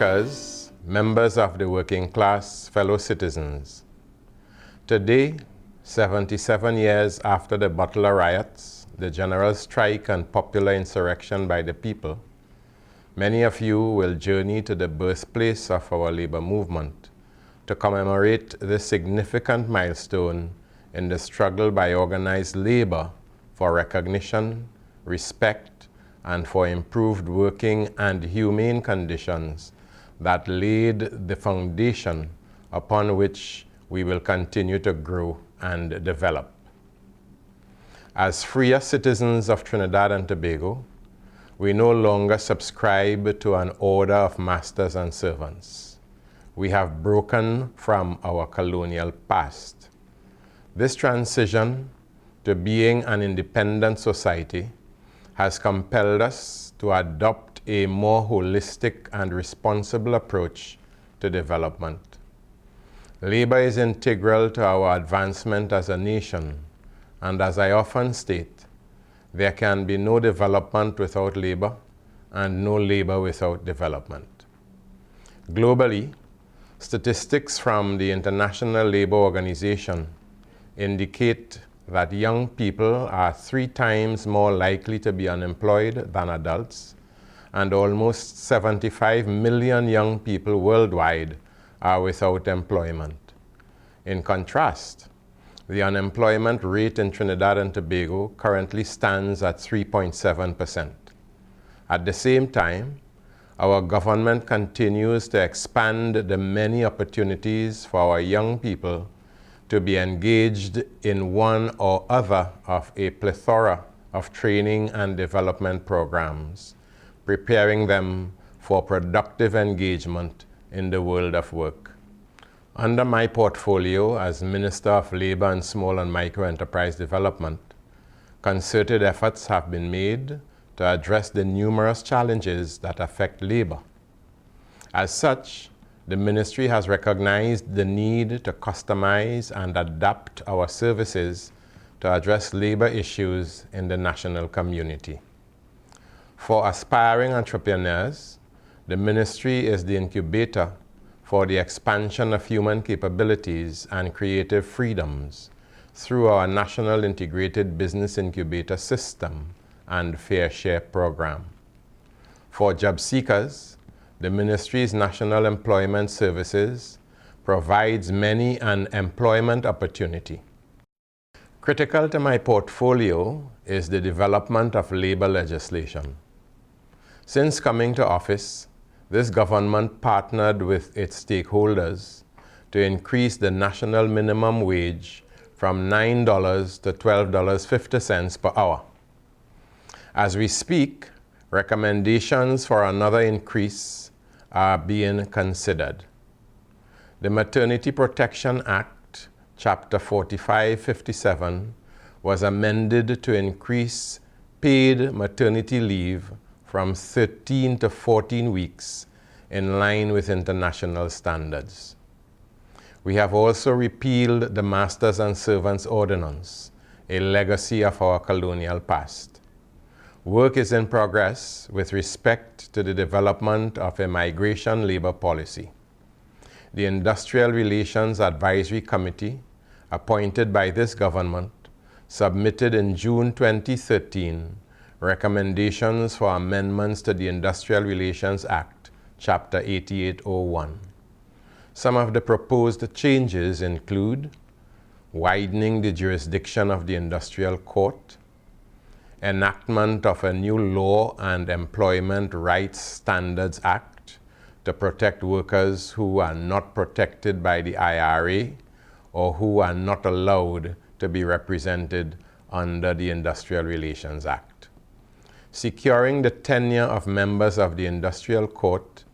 workers, members of the working class, fellow citizens. Today, 77 years after the Butler riots, the general strike and popular insurrection by the people, many of you will journey to the birthplace of our labor movement to commemorate this significant milestone in the struggle by organized labor for recognition, respect, and for improved working and humane conditions that laid the foundation upon which we will continue to grow and develop. As freer citizens of Trinidad and Tobago, we no longer subscribe to an order of masters and servants. We have broken from our colonial past. This transition to being an independent society has compelled us to adopt a more holistic and responsible approach to development. Labor is integral to our advancement as a nation, and as I often state, there can be no development without labor and no labor without development. Globally, statistics from the International Labour Organization indicate that young people are 3 times more likely to be unemployed than adults, and almost 75 million young people worldwide are without employment. In contrast, the unemployment rate in Trinidad and Tobago currently stands at 3.7%. At the same time, our government continues to expand the many opportunities for our young people to be engaged in one or other of a plethora of training and development programs, preparing them for productive engagement in the world of work. Under my portfolio as Minister of Labor and Small and Micro Enterprise Development, concerted efforts have been made to address the numerous challenges that affect labor. As such, the Ministry has recognized the need to customize and adapt our services to address labor issues in the national community. For aspiring entrepreneurs, the Ministry is the incubator for the expansion of human capabilities and creative freedoms through our National Integrated Business Incubator System and Fair Share program. For job seekers, the Ministry's National Employment Services provides many an employment opportunity. Critical to my portfolio is the development of labor legislation. Since coming to office, this government partnered with its stakeholders to increase the national minimum wage from $9 to $12.50 per hour. As we speak, recommendations for another increase are being considered. The Maternity Protection Act, Chapter 4557, was amended to increase paid maternity leave from 13 to 14 weeks in line with international standards. We have also repealed the Masters and Servants Ordinance, a legacy of our colonial past. Work is in progress with respect to the development of a migration labor policy. The Industrial Relations Advisory Committee, appointed by this government, submitted in June 2013 recommendations for amendments to the Industrial Relations Act, Chapter 8801. Some of the proposed changes include widening the jurisdiction of the Industrial Court, enactment of a new Law and Employment Rights Standards Act to protect workers who are not protected by the IRA or who are not allowed to be represented under the Industrial Relations Act. Securing the tenure of members of the Industrial Court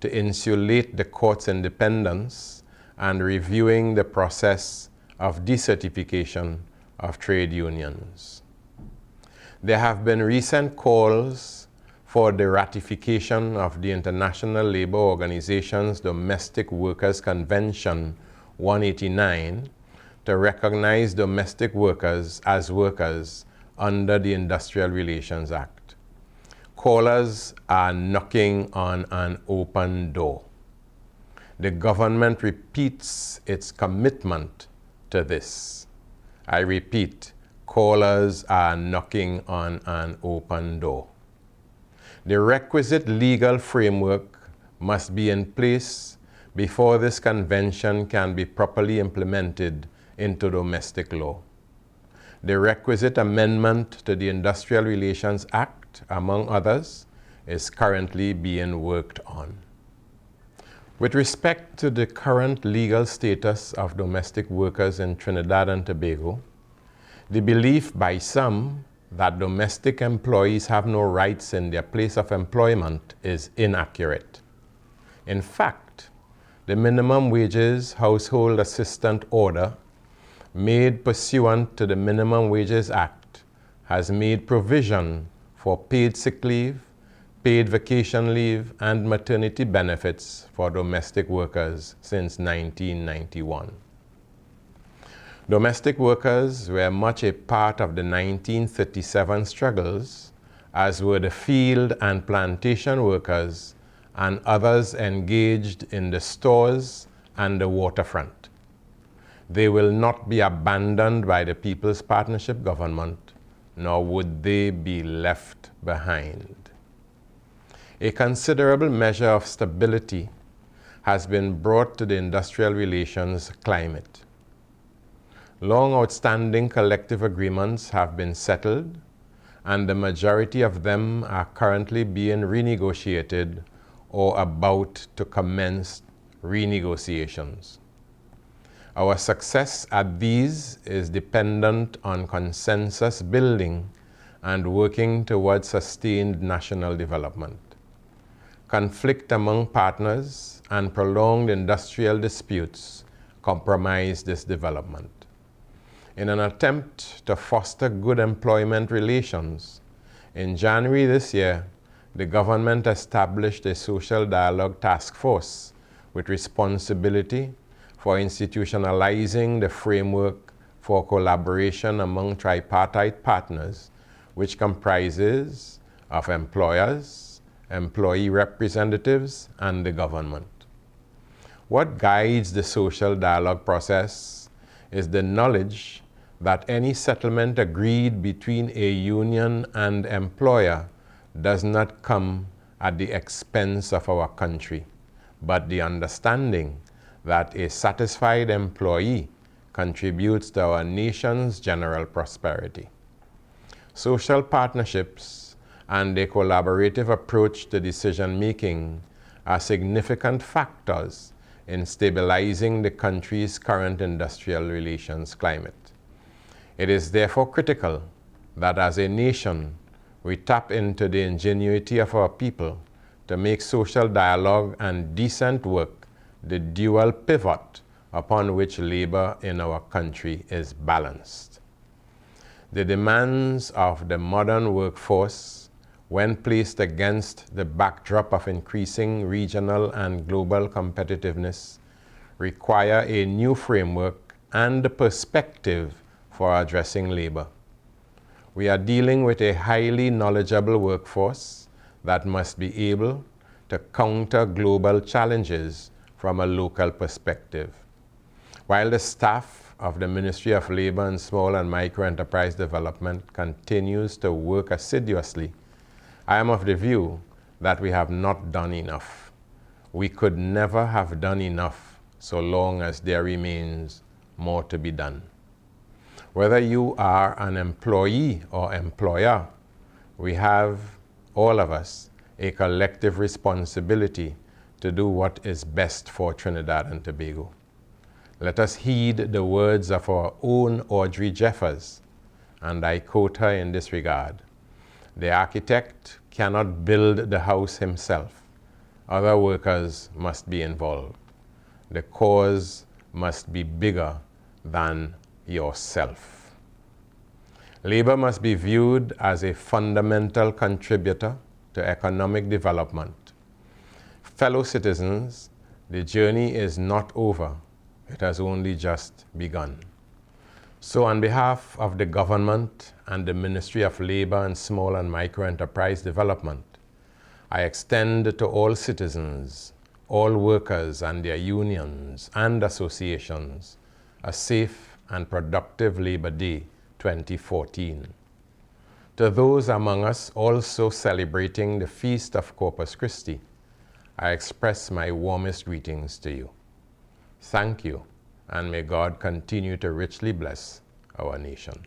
to insulate the court's independence and reviewing the process of decertification of trade unions. There have been recent calls for the ratification of the International Labour Organization's Domestic Workers Convention 189 to recognize domestic workers as workers under the Industrial Relations Act. Callers are knocking on an open door. The government repeats its commitment to this. I repeat, callers are knocking on an open door. The requisite legal framework must be in place before this convention can be properly implemented into domestic law. The requisite amendment to the Industrial Relations Act, among others, is currently being worked on. With respect to the current legal status of domestic workers in Trinidad and Tobago, the belief by some that domestic employees have no rights in their place of employment is inaccurate. In fact, the Minimum Wages Household Assistant Order, made pursuant to the Minimum Wages Act, has made provision for paid sick leave, paid vacation leave, and maternity benefits for domestic workers since 1991. Domestic workers were much a part of the 1937 struggles, as were the field and plantation workers and others engaged in the stores and the waterfront. They will not be abandoned by the People's Partnership Government, nor would they be left behind. A considerable measure of stability has been brought to the industrial relations climate. Long outstanding collective agreements have been settled, and the majority of them are currently being renegotiated or about to commence renegotiations. Our success at these is dependent on consensus building and working towards sustained national development. Conflict among partners and prolonged industrial disputes compromise this development. In an attempt to foster good employment relations, in January this year, the government established a social dialogue task force with responsibility for institutionalizing the framework for collaboration among tripartite partners, which comprises of employers, employee representatives, and the government. What guides the social dialogue process is the knowledge that any settlement agreed between a union and employer does not come at the expense of our country, but the understanding that a satisfied employee contributes to our nation's general prosperity. Social partnerships and a collaborative approach to decision-making are significant factors in stabilizing the country's current industrial relations climate. It is therefore critical that as a nation, we tap into the ingenuity of our people to make social dialogue and decent work the dual pivot upon which labor in our country is balanced. The demands of the modern workforce, when placed against the backdrop of increasing regional and global competitiveness, require a new framework and a perspective for addressing labor. We are dealing with a highly knowledgeable workforce that must be able to counter global challenges from a local perspective. While the staff of the Ministry of Labor and Small and Micro Enterprise Development continues to work assiduously, I am of the view that we have not done enough. We could never have done enough so long as there remains more to be done. Whether you are an employee or employer, we have, all of us, a collective responsibility to do what is best for Trinidad and Tobago. Let us heed the words of our own Audrey Jeffers, and I quote her in this regard: "The architect cannot build the house himself. Other workers must be involved. The cause must be bigger than yourself." Labor must be viewed as a fundamental contributor to economic development. Fellow citizens, the journey is not over. It has only just begun. So on behalf of the government and the Ministry of Labor and Small and Micro Enterprise Development, I extend to all citizens, all workers and their unions and associations, a safe and productive Labor Day 2014. To those among us also celebrating the Feast of Corpus Christi, I express my warmest greetings to you. Thank you, and may God continue to richly bless our nation.